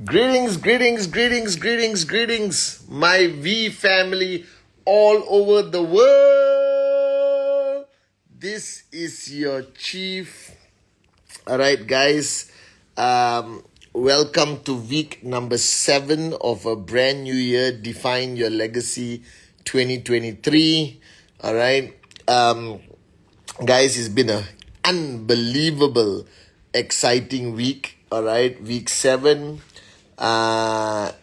Greetings, my V family all over the world. This is your chief. All right, guys. Welcome to week number 7 of a brand new year. Define your legacy 2023. All right. Guys, it's been an unbelievable, exciting week. All right. Week 7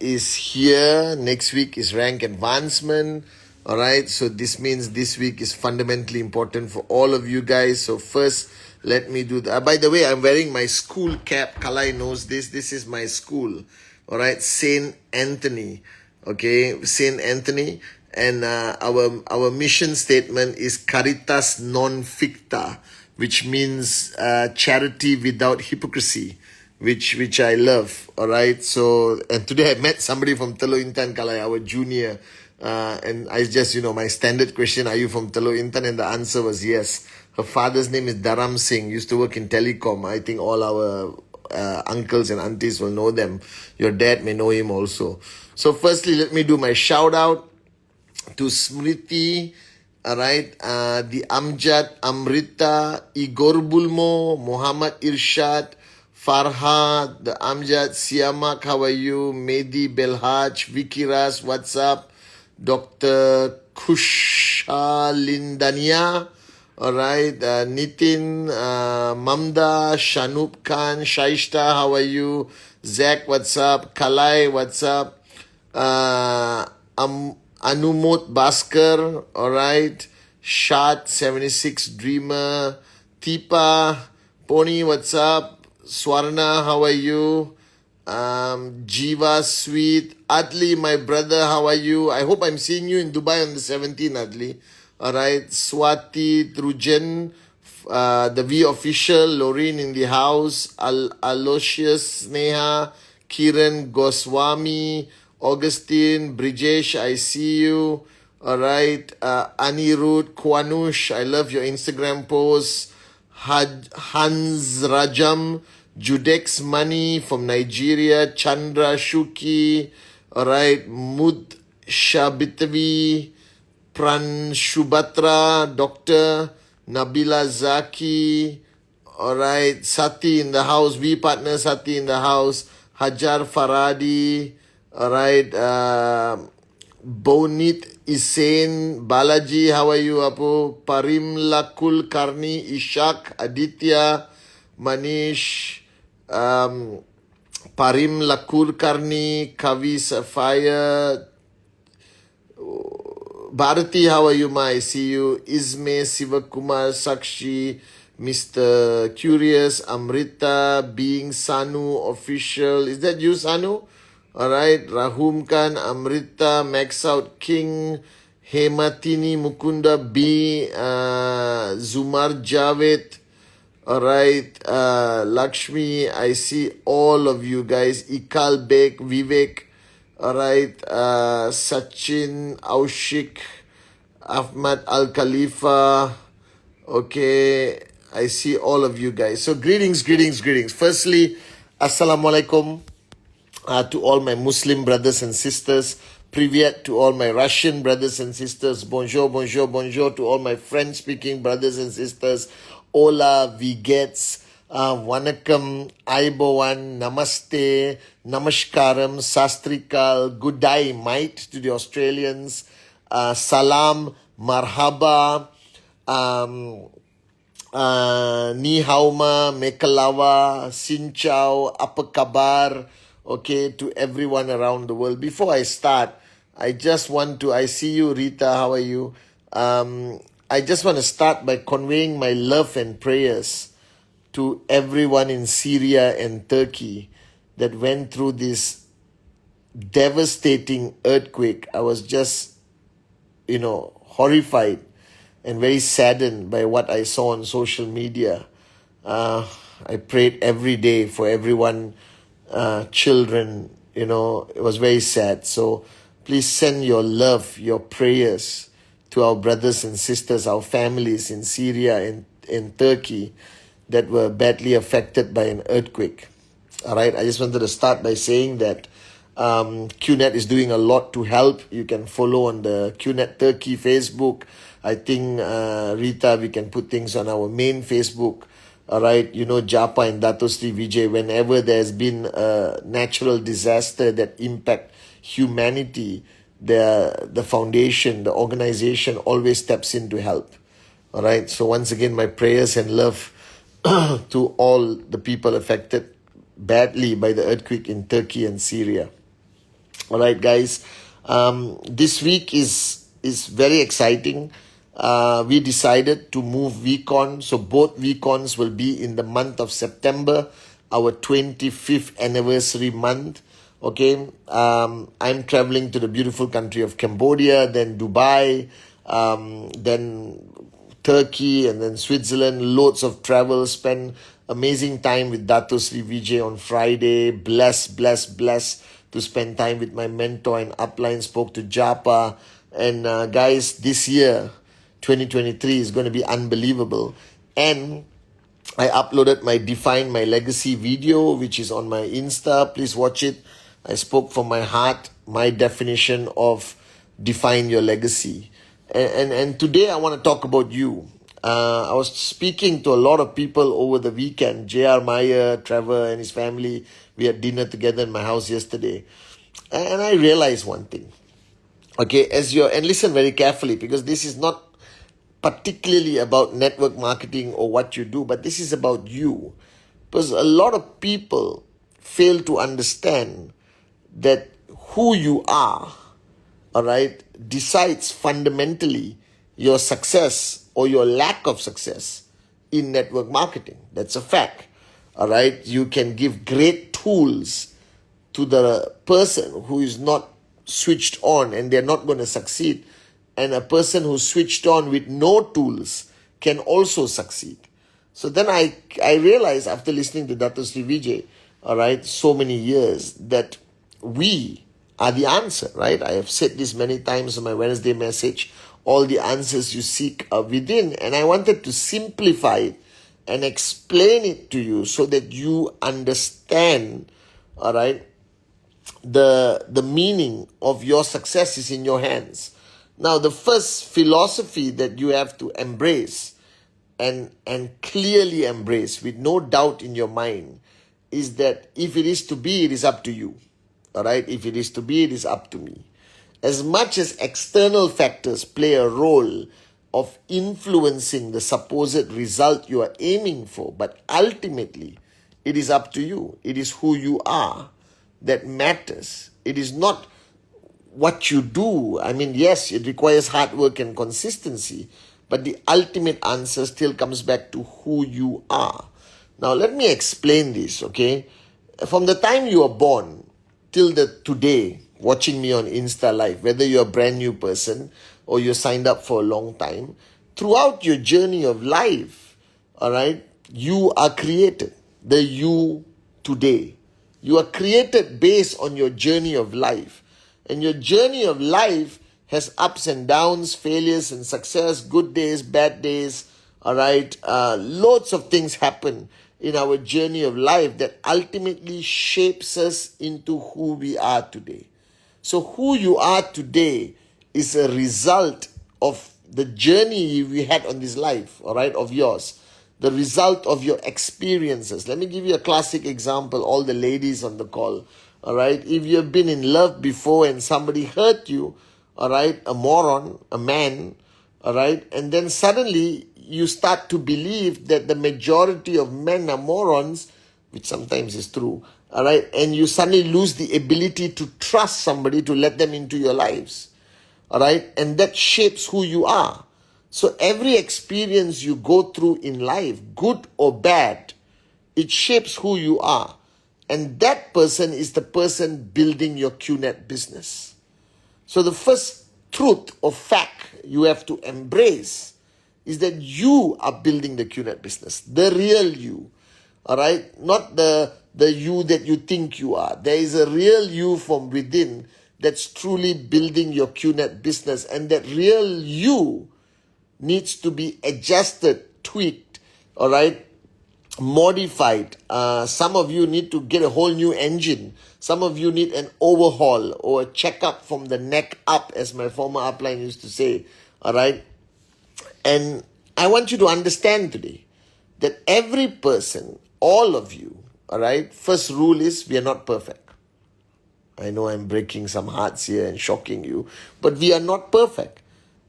is here. Next week is rank advancement. All right. So this means this week is fundamentally important for all of you guys. So first, let me do that. By the way, I'm wearing my school cap. Kalai knows this. This is my school. All right. Saint Anthony. Okay. Saint Anthony. And our mission statement is Caritas non ficta, which means charity without hypocrisy, which I love. All right. So, and today I met somebody from Teluk Intan, Kalai, our junior. And I just, my standard question, are you from Teluk Intan? And the answer was yes. Her father's name is Dharam Singh, used to work in telecom. I think all our uncles and aunties will know them. Your dad may know him also. So firstly, let me do my shout out to Smriti, alright, the Amjad, Amrita, Igor Bulmo, Muhammad Irshad, Farhad, the Amjad, Siamak, how are you? Mehdi Belhaj, Vicky Ras, what's up? Dr. Kushalindania, alright, Nitin, Mamda, Shanup Khan, Shaishta, how are you? Zach, what's up? Kalai, what's up? Anumot Baskar, alright. Shad 76 Dreamer, Tipa, Pony, what's up? Swarna, how are you? Jiva Sweet, Adli, my brother, how are you? I hope I'm seeing you in Dubai on the 17th, Adli. Alright, Swati, Drujan, the V official, Lorraine in the house, Aloysius, Sneha, Kiran Goswami, Augustine, Brijesh, I see you. Alright. Anirudh, Kwanush, I love your Instagram posts. Hans Rajam, Judex Money from Nigeria. Chandra Shuki. Alright. Mud Shabitavi, Pran Shubatra, Dr. Nabila Zaki. Alright. Sati in the house. V partner Sati in the house. Hajar Faradi. Alright, Bonit Isen, Balaji, how are you, Apu? Parim Lakul Karni, Ishak, Aditya, Manish, Parim Lakur Karni, Kavi Sapphire, Bharati, how are you, ma? I see you. Isme, Sivakumar, Sakshi, Mr. Curious, Amrita, Being Sanu, Official. Is that you, Sanu? Alright, Rahum Khan, Amrita, Max Out King, Hematini Mukunda B, Zumar Javed, alright, Lakshmi, I see all of you guys, Ikal Bek, Vivek, alright, Sachin, Aushik, Ahmad Al Khalifa, okay, I see all of you guys. So greetings. Firstly, Assalamualaikum. To all my Muslim brothers and sisters, Privyat to all my Russian brothers and sisters, bonjour to all my French-speaking brothers and sisters, Ola, Vigets, Vanakkam, Aibowan, Namaste, Namaskaram, Sastrikal, Good day, mate to the Australians, Salam, Marhaba, Ni Hauma, Mekalawa, Sinchao, Apa Kabar, okay, to everyone around the world. Before I start, I see you, Rita, how are you? I just want to start by conveying my love and prayers to everyone in Syria and Turkey that went through this devastating earthquake. I was just, horrified and very saddened by what I saw on social media. I prayed every day for everyone, children, it was very sad. So please send your love, your prayers to our brothers and sisters, our families in Syria and in Turkey that were badly affected by an earthquake. All right, I just wanted to start by saying that QNet is doing a lot to help. You can follow on the QNet Turkey Facebook. I think, Rita, we can put things on our main Facebook. All right, you know, Japa and Dato Sri Vijay, whenever there's been a natural disaster that impact humanity, the foundation, the organization always steps in to help. All right, so once again, my prayers and love to all the people affected badly by the earthquake in Turkey and Syria. All right, guys. This week is very exciting. We decided to move VCon, so both VCons will be in the month of September, our 25th anniversary month. Okay, I'm traveling to the beautiful country of Cambodia, then Dubai, then Turkey, and then Switzerland. Loads of travel. Spend amazing time with Dato Sri Vijay on Friday. Blessed to spend time with my mentor and upline. Spoke to Japa. And guys, this year, 2023 is going to be unbelievable. And I uploaded my Define My Legacy video, which is on my Insta. Please watch it. I spoke from my heart, my definition of define your legacy. And today I want to talk about you. I was speaking to a lot of people over the weekend. J.R. Meyer, Trevor and his family. We had dinner together in my house yesterday. And I realized one thing. Okay, and listen very carefully, because this is not particularly about network marketing or what you do, but this is about you. Because a lot of people fail to understand that who you are, all right, decides fundamentally your success or your lack of success in network marketing. That's a fact. All right, you can give great tools to the person who is not switched on and they're not going to succeed. And a person who's switched on with no tools can also succeed. So then I realized after listening to Dato Sri Vijay, all right, so many years, that we are the answer, right? I have said this many times in my Wednesday message. All the answers you seek are within. And I wanted to simplify it and explain it to you so that you understand, all right, the meaning of your success is in your hands. Now, the first philosophy that you have to embrace and clearly embrace with no doubt in your mind is that if it is to be, it is up to you. All right? If it is to be, it is up to me. As much as external factors play a role of influencing the supposed result you are aiming for, but ultimately, it is up to you. It is who you are that matters. It is not what you do. I mean, yes, it requires hard work and consistency, but the ultimate answer still comes back to who you are. Now, let me explain this, okay? From the time you were born till today, watching me on Insta Live, whether you're a brand new person or you're signed up for a long time, throughout your journey of life, all right, you are created. The you today. You are created based on your journey of life. And your journey of life has ups and downs, failures and success, good days, bad days, all right? Loads of things happen in our journey of life that ultimately shapes us into who we are today. So who you are today is a result of the journey we had on this life, all right, of yours. The result of your experiences. Let me give you a classic example, all the ladies on the call. All right, if you've been in love before and somebody hurt you, all right, a moron, a man, all right, and then suddenly you start to believe that the majority of men are morons, which sometimes is true, all right, and you suddenly lose the ability to trust somebody to let them into your lives, all right, and that shapes who you are. So every experience you go through in life, good or bad, it shapes who you are. And that person is the person building your QNet business. So the first truth or fact you have to embrace is that you are building the QNet business. The real you. All right? Not the you that you think you are. There is a real you from within that's truly building your QNet business. And that real you needs to be adjusted, tweaked, all right, modified. Some of you need to get a whole new engine. Some of you need an overhaul or a checkup from the neck up, as my former upline used to say. All right. And I want you to understand today that every person, all of you, all right, first rule is we are not perfect. I know I'm breaking some hearts here and shocking you, but we are not perfect.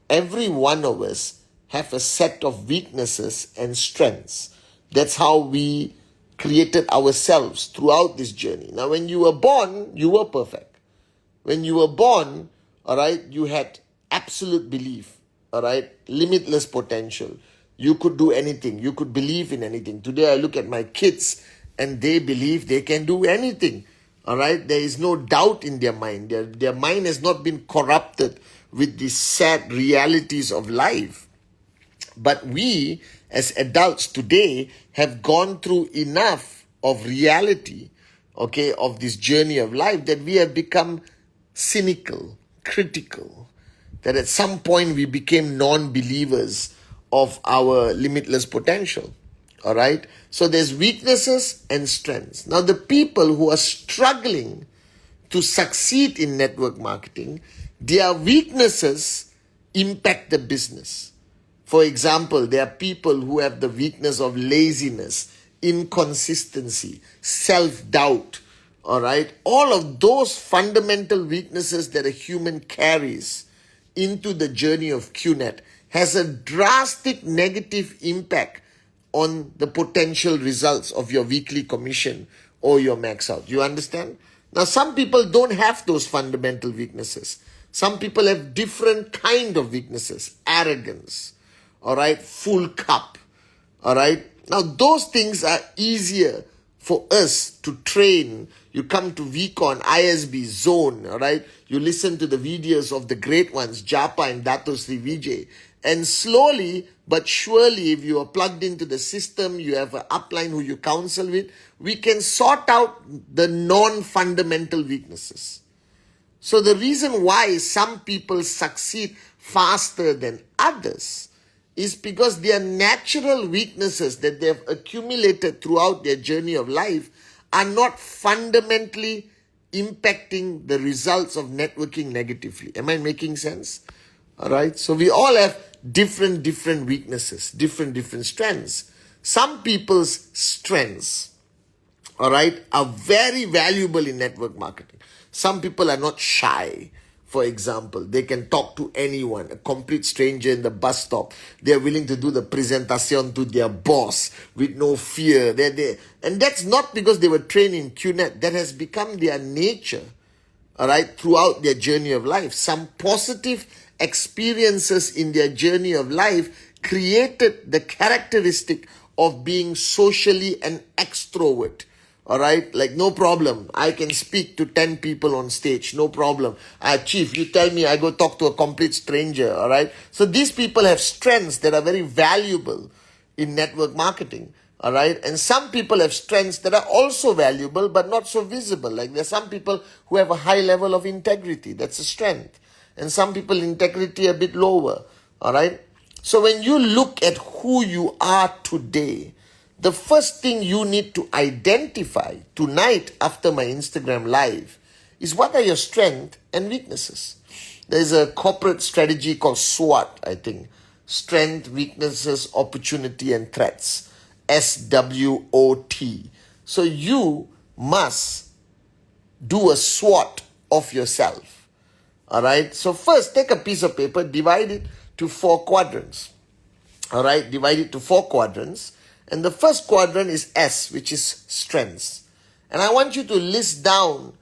Every one of us have a set of weaknesses and strengths. That's how we created ourselves throughout this journey. Now, when you were born, you were perfect. When you were born, all right, you had absolute belief, all right, limitless potential. You could do anything. You could believe in anything. Today, I look at my kids and they believe they can do anything. All right, there is no doubt in their mind. Their mind has not been corrupted with the sad realities of life. But we, as adults today, have gone through enough of reality, okay, of this journey of life that we have become cynical, critical, that at some point we became non-believers of our limitless potential. All right. So there's weaknesses and strengths. Now, the people who are struggling to succeed in network marketing, their weaknesses impact the business. For example, there are people who have the weakness of laziness, inconsistency, self-doubt. All right. All of those fundamental weaknesses that a human carries into the journey of QNet has a drastic negative impact on the potential results of your weekly commission or your max out. You understand? Now, some people don't have those fundamental weaknesses. Some people have different kind of weaknesses. Arrogance, all right, full cup, all right. Now, those things are easier for us to train. You come to VCon, ISB, Zone, all right. You listen to the videos of the great ones, Japa and Dato Sri Vijay. And slowly but surely, if you are plugged into the system, you have an upline who you counsel with, we can sort out the non-fundamental weaknesses. So the reason why some people succeed faster than others is because their natural weaknesses that they have accumulated throughout their journey of life are not fundamentally impacting the results of networking negatively. Am I making sense? All right. So we all have different weaknesses, different strengths. Some people's strengths, all right, are very valuable in network marketing. Some people are not shy. For example, they can talk to anyone, a complete stranger in the bus stop. They're willing to do the presentation to their boss with no fear. And that's not because they were trained in QNet. That has become their nature, all right, throughout their journey of life. Some positive experiences in their journey of life created the characteristic of being socially an extrovert. All right, like no problem. I can speak to 10 people on stage, no problem. Chief, you tell me I go talk to a complete stranger, all right? So these people have strengths that are very valuable in network marketing, all right? And some people have strengths that are also valuable but not so visible. Like there are some people who have a high level of integrity. That's a strength. And some people integrity a bit lower, all right? So when you look at who you are today, the first thing you need to identify tonight after my Instagram live is what are your strengths and weaknesses. There's a corporate strategy called SWOT, I think. Strength, weaknesses, opportunity, and threats. SWOT. So you must do a SWOT of yourself. All right. So first, take a piece of paper, divide it to 4 quadrants. All right. Divide it to 4 quadrants. And the first quadrant is S, which is strengths. And I want you to list down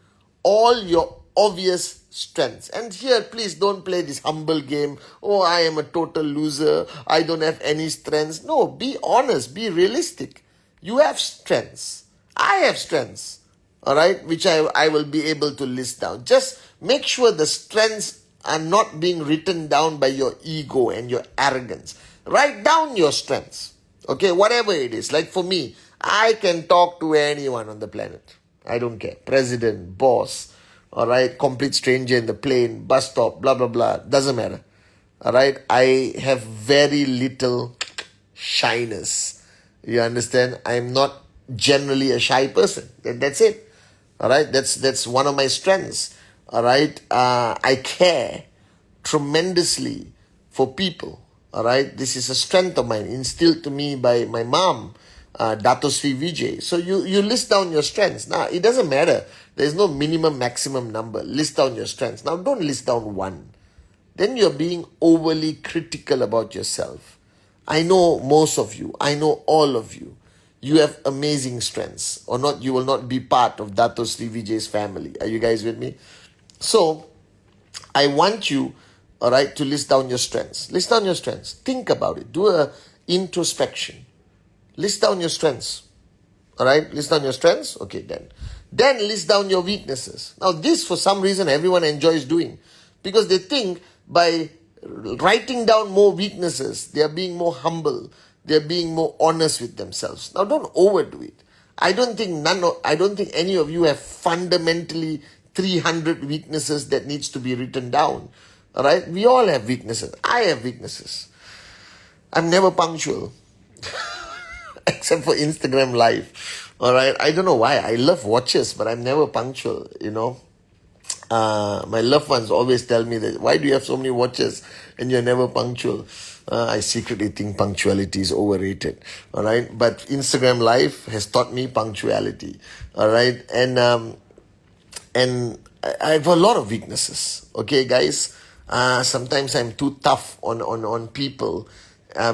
all your obvious strengths. And here, please don't play this humble game. Oh, I am a total loser. I don't have any strengths. No, be honest. Be realistic. You have strengths. I have strengths. All right, which I will be able to list down. Just make sure the strengths are not being written down by your ego and your arrogance. Write down your strengths. Okay, whatever it is. Like for me, I can talk to anyone on the planet. I don't care. President, boss, all right, complete stranger in the plane, bus stop, blah, blah, blah. Doesn't matter. All right, I have very little shyness. You understand? I'm not generally a shy person. That's it. All right. That's one of my strengths. All right. I care tremendously for people. All right. This is a strength of mine, instilled to me by my mom, Dato Sri Vijay. So you list down your strengths. Now, it doesn't matter. There's no minimum, maximum number. List down your strengths. Now, don't list down one. Then you're being overly critical about yourself. I know most of you. I know all of you. You have amazing strengths. Or not, you will not be part of Dato Sri Vijay's family. Are you guys with me? So, I want you, all right, to list down your strengths. List down your strengths. Think about it. Do a introspection. List down your strengths. All right, list down your strengths. Okay, then list down your weaknesses. Now, this for some reason everyone enjoys doing, because they think by writing down more weaknesses, they are being more humble. They are being more honest with themselves. Now, don't overdo it. I don't think any of you have fundamentally 300 weaknesses that needs to be written down. All right, we all have weaknesses. I have weaknesses. I'm never punctual. Except for Instagram Live. All right. I don't know why. I love watches, but I'm never punctual, My loved ones always tell me that, why do you have so many watches and you're never punctual? I secretly think punctuality is overrated. All right. But Instagram Live has taught me punctuality. All right. And I have a lot of weaknesses. Okay, guys. Sometimes I'm too tough on people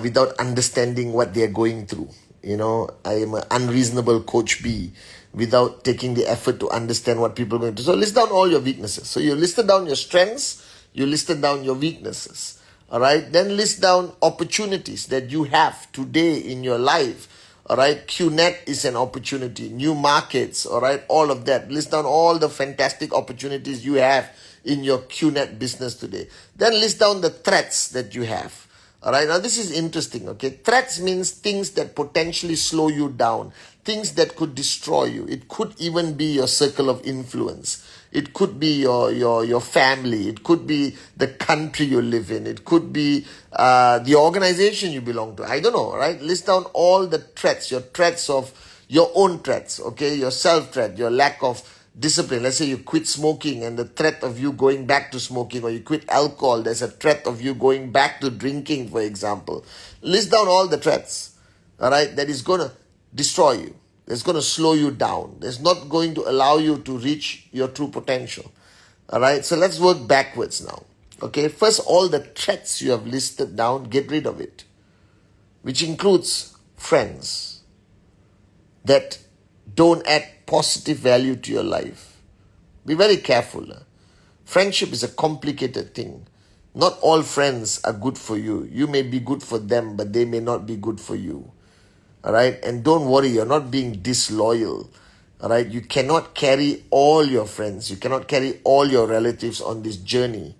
without understanding what they're going through. I am an unreasonable coach B without taking the effort to understand what people are going to do. So list down all your weaknesses. So you listed down your strengths, you listed down your weaknesses. All right. Then list down opportunities that you have today in your life. All right. QNet is an opportunity. New markets. All right. All of that. List down all the fantastic opportunities you have in your QNet business today. Then list down the threats that you have. All right, now this is interesting, okay? Threats means things that potentially slow you down, things that could destroy you. It could even be your circle of influence. It could be your family. It could be the country you live in. It could be the organization you belong to. I don't know, right? List down all the threats, your threats of your own threats, okay? Your self-threat, your lack of discipline. Let's say you quit smoking and the threat of you going back to smoking, or you quit alcohol, there's a threat of you going back to drinking, for example. List down all the threats, all right, that is going to destroy you. That's going to slow you down. That's not going to allow you to reach your true potential. All right, so let's work backwards now. Okay, first, all the threats you have listed down, get rid of it, which includes friends that don't add positive value to your life. Be very careful. Friendship is a complicated thing. Not all friends are good for you. You may be good for them, but they may not be good for you. All right? And don't worry, you're not being disloyal. All right? You cannot carry all your friends. You cannot carry all your relatives on this journey.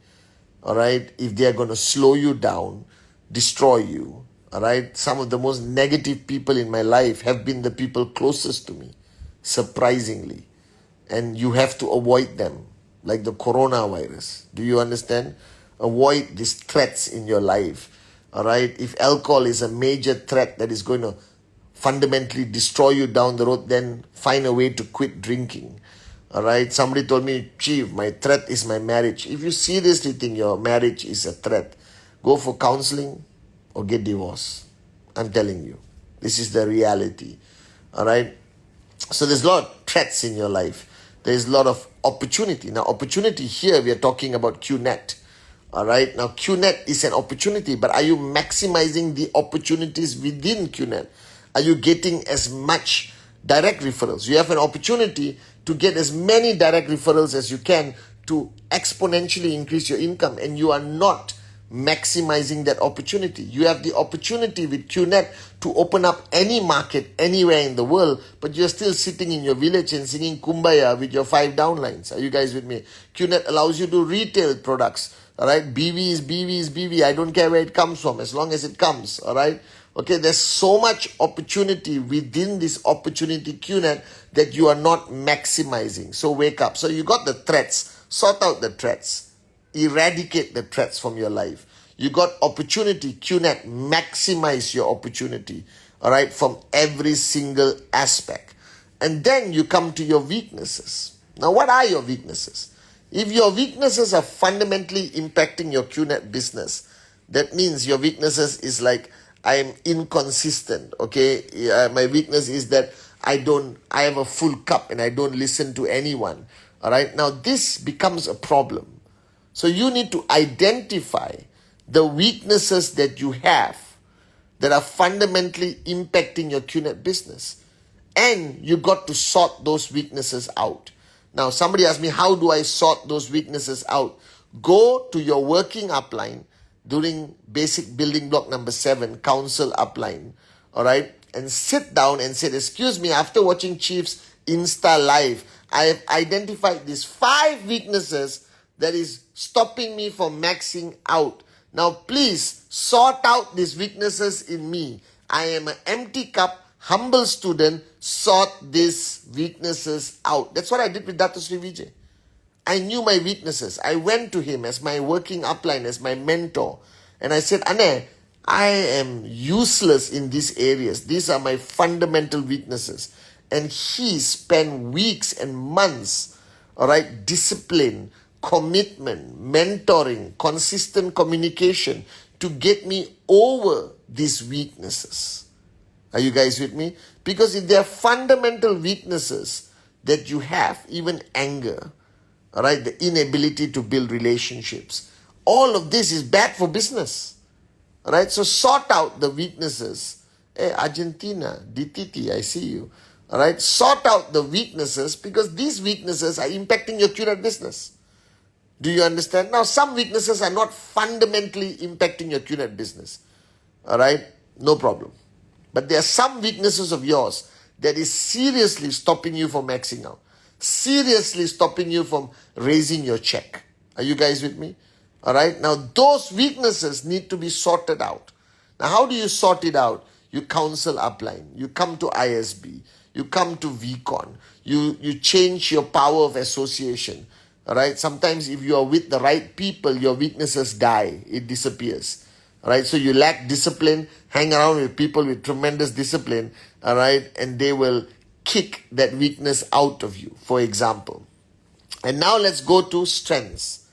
All right? If they are going to slow you down, destroy you. All right? Some of the most negative people in my life have been the people closest to me, surprisingly. And you have to avoid them, like the coronavirus. Do you understand? Avoid these threats in your life. All right? If alcohol is a major threat that is going to fundamentally destroy you down the road, then find a way to quit drinking. All right? Somebody told me, Chief, my threat is my marriage. If you seriously think your marriage is a threat, go for counseling or get divorced. I'm telling you. This is the reality. All right? So there's a lot of threats in your life. There's a lot of opportunity. Now, opportunity here, we are talking about QNet. All right? Now, QNet is an opportunity, but are you maximizing the opportunities within QNet? Are you getting as much direct referrals? You have an opportunity to get as many direct referrals as you can to exponentially increase your income, and you are not maximizing that opportunity. You have the opportunity with QNet to open up any market anywhere in the world, but you're still sitting in your village and singing Kumbaya with your 5 downlines. Are you guys with me? QNet allows you to retail products. All right, BV is BV is BV. I don't care where it comes from, as long as it comes. All right. Okay, there's so much opportunity within this opportunity QNet that you are not maximizing. So wake up. So you got the threats. Sort out the threats. Eradicate the threats from your life. You got opportunity, QNet, maximize your opportunity. all right, from every single aspect. And then you come to your weaknesses. Now, what are your weaknesses? If your weaknesses are fundamentally impacting your QNet business, that means your weaknesses is like, I am inconsistent, okay? My weakness is that I have a full cup and I don't listen to anyone, all right? Now, this becomes a problem. So you need to identify the weaknesses that you have that are fundamentally impacting your QNet business. And you got to sort those weaknesses out. Now, somebody asked me, how do I sort those weaknesses out? Go to your working upline during basic building block number 7, council upline, all right? And sit down and say, excuse me, after watching Chief's Insta Live, I have identified these 5 weaknesses that is stopping me from maxing out. Now, please sort out these weaknesses in me. I am an empty cup, humble student. Sort these weaknesses out. That's what I did with Dato Sri Vijay. I knew my weaknesses. I went to him as my working upline, as my mentor. And I said, Ane, I am useless in these areas. These are my fundamental weaknesses. And he spent weeks and months, all right, discipline, commitment, mentoring, consistent communication to get me over these weaknesses. Are you guys with me? Because if there are fundamental weaknesses that you have, even anger, all right, the inability to build relationships, all of this is bad for business. All right, so sort out the weaknesses. Hey, Argentina, DTT, I see you. All right, sort out the weaknesses because these weaknesses are impacting your QNet business. Do you understand? Now, some weaknesses are not fundamentally impacting your QNet business. All right, no problem. But there are some weaknesses of yours that is seriously stopping you from maxing out. Seriously stopping you from raising your check. Are you guys with me? All right. Now, those weaknesses need to be sorted out. Now, how do you sort it out? You counsel upline. You come to ISB. You come to VCon. You change your power of association. All right. Sometimes if you are with the right people, your weaknesses die. It disappears. All right, so you lack discipline, hang around with people with tremendous discipline, all right, and they will kick that weakness out of you, for example. And now let's go to strengths.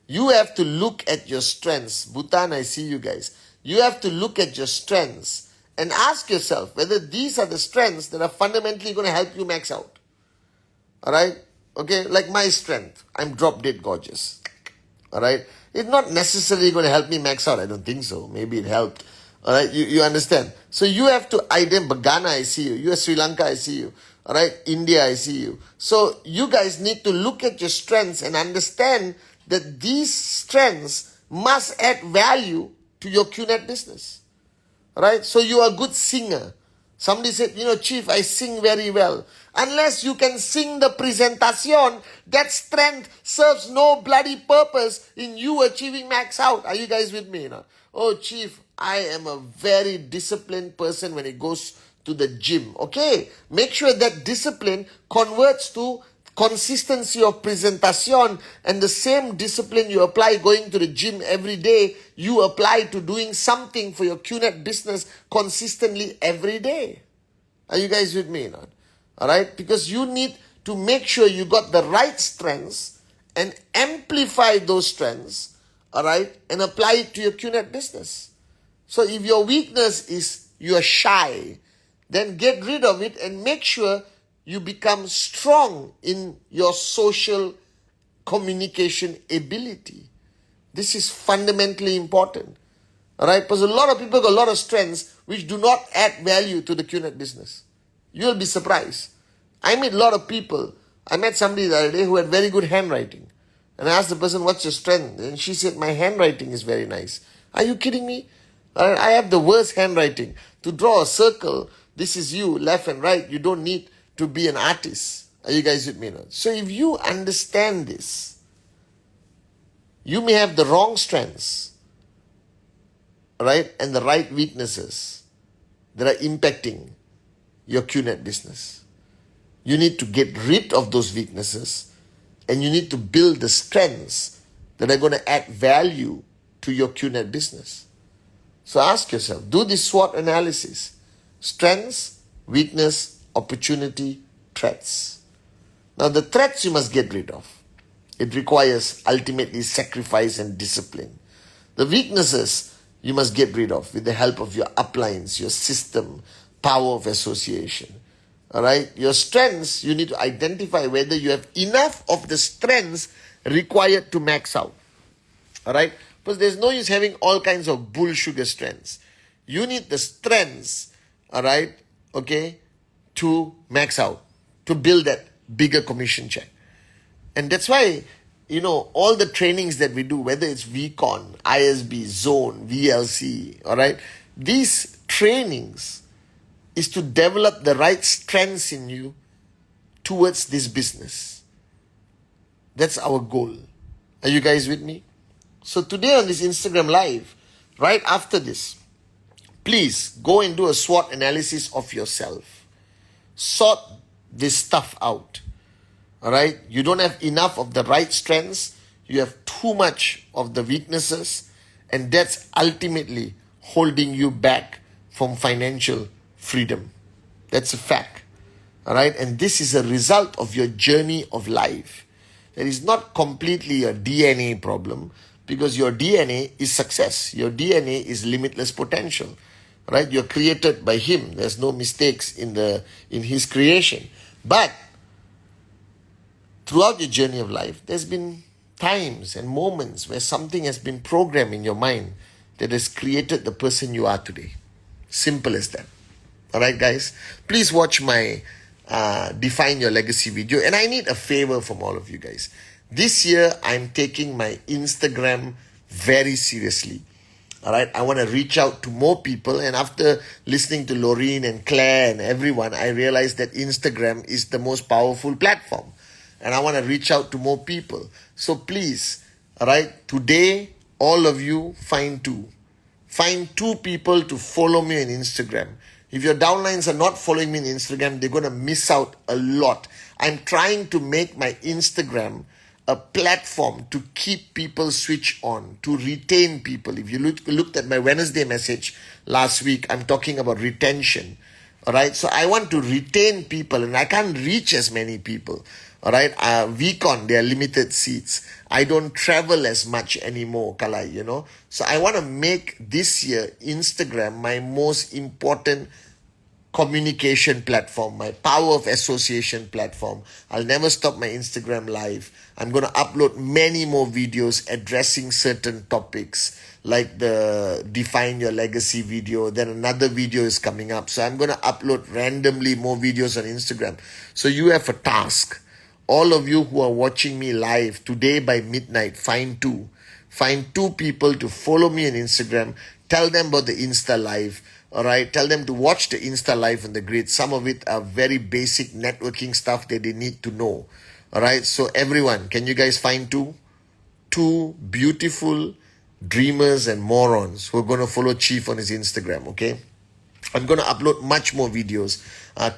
You have to look at your strengths. Bhutan, I see you guys. You have to look at your strengths and ask yourself whether these are the strengths that are fundamentally going to help you max out. All right, okay, like my strength, I'm drop dead gorgeous. All right. It's not necessarily going to help me max out. I don't think so. Maybe it helped. All right. You understand? So you have to identify. Ghana, I see you. You are Sri Lanka, I see you. All right. India, I see you. So you guys need to look at your strengths and understand that these strengths must add value to your QNet business. All right. So you are a good singer. Somebody said, Chief, I sing very well. Unless you can sing the presentation, that strength serves no bloody purpose in you achieving max out. Are you guys with me? Oh, Chief, I am a very disciplined person when it goes to the gym. Okay, make sure that discipline converts to consistency of presentation, and the same discipline you apply going to the gym every day, you apply to doing something for your QNet business consistently every day. Are you guys with me? All right, because you need to make sure you got the right strengths and amplify those strengths, all right, and apply it to your QNet business. So if your weakness is you're shy, then get rid of it and make sure you become strong in your social communication ability. This is fundamentally important. All right, because a lot of people got a lot of strengths which do not add value to the QNet business. You'll be surprised. I meet a lot of people. I met somebody the other day who had very good handwriting. And I asked the person, what's your strength? And she said, my handwriting is very nice. Are you kidding me? I have the worst handwriting. To draw a circle, this is you, left and right. You don't need to be an artist. Are you guys with me now? So if you understand this, you may have the wrong strengths, right, and the right weaknesses that are impacting your QNet business. You need to get rid of those weaknesses and you need to build the strengths that are going to add value to your QNet business. So ask yourself, do this SWOT analysis Strengths, weakness, opportunity, threats. Now the threats you must get rid of. It requires ultimately sacrifice and discipline. The weaknesses you must get rid of with the help of your uplines, your system, power of association. All right. Your strengths, you need to identify whether you have enough of the strengths required to max out. All right. Because there's no use having all kinds of bull sugar strengths. You need the strengths, all right, okay, to max out, to build that bigger commission check. And that's why, all the trainings that we do, whether it's VCon, ISB, Zone, VLC, all right, these trainings is to develop the right strengths in you towards this business. That's our goal. Are you guys with me? So today on this Instagram Live, right after this, please go and do a SWOT analysis of yourself. Sort this stuff out. All right? You don't have enough of the right strengths. You have too much of the weaknesses. And that's ultimately holding you back from financial freedom. That's a fact. All right? And this is a result of your journey of life. It is not completely a DNA problem, because your DNA is success. Your DNA is limitless potential. Right? You're created by Him. There's no mistakes in His creation. But throughout your journey of life, there's been times and moments where something has been programmed in your mind that has created the person you are today. Simple as that. All right, guys? Please watch my Define Your Legacy video. And I need a favor from all of you guys. This year, I'm taking my Instagram very seriously. All right, I want to reach out to more people. And after listening to Loreen and Claire and everyone, I realized that Instagram is the most powerful platform. And I want to reach out to more people. So please, all right, today, all of you, find two. Find two people to follow me on Instagram. If your downlines are not following me on Instagram, they're going to miss out a lot. I'm trying to make my Instagram a platform to keep people switched on, to retain people. If you looked at my Wednesday message last week, I'm talking about retention. All right. So I want to retain people, and I can't reach as many people. All right. VCon, there are limited seats. I don't travel as much anymore, Kalai, So I want to make this year Instagram my most important communication platform, my power of association platform. I'll never stop my Instagram live. I'm going to upload many more videos addressing certain topics, like the Define Your Legacy video. Then another video is coming up. So I'm going to upload randomly more videos on Instagram. So you have a task. All of you who are watching me live today by midnight, find two. Find two people to follow me on Instagram. Tell them about the Insta Live. All right. Tell them to watch the Insta Live on the grid. Some of it are very basic networking stuff that they need to know. All right. So everyone, can you guys find two? Two beautiful dreamers and morons who are going to follow Chief on his Instagram. Okay. I'm going to upload much more videos.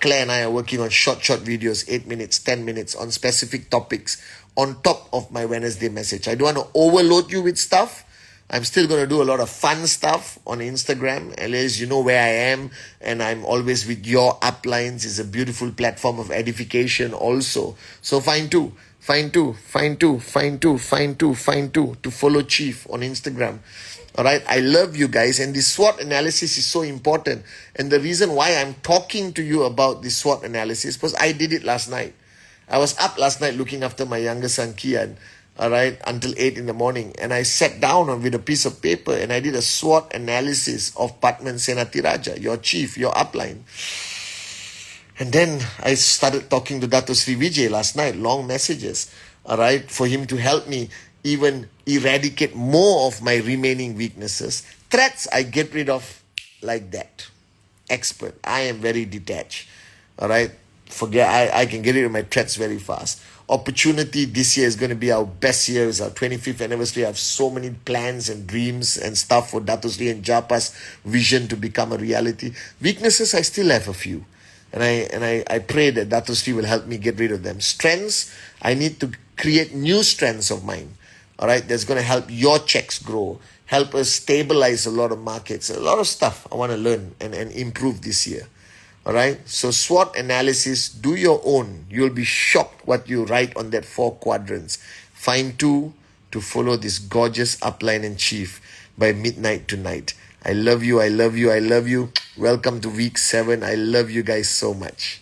Claire and I are working on short videos, 8 minutes, 10 minutes on specific topics on top of my Wednesday message. I don't want to overload you with stuff. I'm still going to do a lot of fun stuff on Instagram. At least you know where I am, and I'm always with your uplines. It's a beautiful platform of edification also. So find two to follow Chief on Instagram. All right. I love you guys. And this SWOT analysis is so important. And the reason why I'm talking to you about this SWOT analysis, because I did it last night. I was up last night looking after my younger son, Kian, all right, until 8 in the morning. And I sat down with a piece of paper and I did a SWOT analysis of Patman Senatiraja, your chief, your upline. And then I started talking to Dato Sri Vijay last night, long messages, all right, for him to help me even eradicate more of my remaining weaknesses. Threats, I get rid of like that. Expert. I am very detached. All right. I can get rid of my threats very fast. Opportunity this year is going to be our best year. It's our 25th anniversary. I have so many plans and dreams and stuff for Dato Sri and Japa's vision to become a reality. Weaknesses, I still have a few. And I pray that Dato Sri will help me get rid of them. Strengths, I need to create new strengths of mine. All right, that's going to help your checks grow, help us stabilize a lot of markets. A lot of stuff I want to learn and improve this year. All right. So SWOT analysis, do your own. You'll be shocked what you write on that 4 quadrants. Find 2 to follow this gorgeous upline and chief by midnight tonight. I love you. I love you. I love you. Welcome to week 7. I love you guys so much.